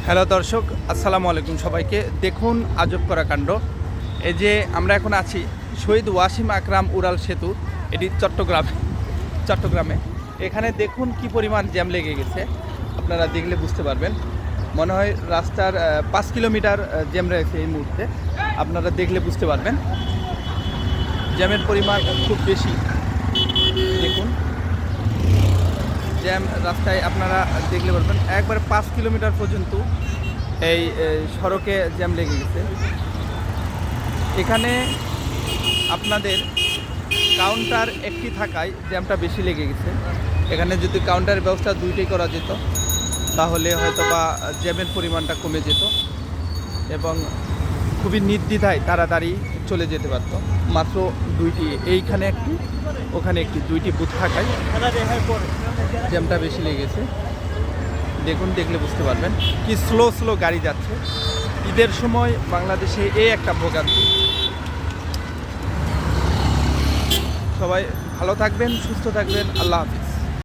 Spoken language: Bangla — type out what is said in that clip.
হ্যালো দর্শক, আসসালামু আলাইকুম সবাইকে। দেখুন আজব করা কাণ্ড। এই যে আমরা এখন আছি শহীদ ওয়াসিম আকরাম উড়াল সেতু, এটি চট্টগ্রামে। এখানে দেখুন কি পরিমাণ জ্যাম লেগে গেছে, আপনারা দেখলে বুঝতে পারবেন। মনে হয় রাস্তার 5 কিলোমিটার জ্যাম রয়েছে এই মুহূর্তে, আপনারা দেখলে বুঝতে পারবেন। জ্যামের পরিমাণ খুব বেশি। দেখুন জ্যাম রাস্তায়, আপনারা দেখলে পারবেন একবারে 5 কিলোমিটার পর্যন্ত এই সড়কে জ্যাম লেগে গেছে। এখানে আপনাদের কাউন্টার একটি থাকায় জ্যামটা বেশি লেগে গেছে। এখানে যদি কাউন্টারের ব্যবস্থা দুইটাই করা যেত তাহলে হয়তো বা জ্যামের পরিমাণটা কমে যেত এবং খুবই নির্দ্বিধায় তাড়াতাড়ি চলে যেতে পারত। মাত্র দুইটি, এইখানে একটি ওখানে একটি, দুইটি বুথ থাকায় জ্যামটা বেশি লেগেছে। দেখুন, দেখলে বুঝতে পারবেন কি স্লো গাড়ি যাচ্ছে। ঈদের সময় বাংলাদেশে এই একটা ভোগান্তি। সবাই ভালো থাকবেন, সুস্থ থাকবেন। আল্লাহ হাফিজ।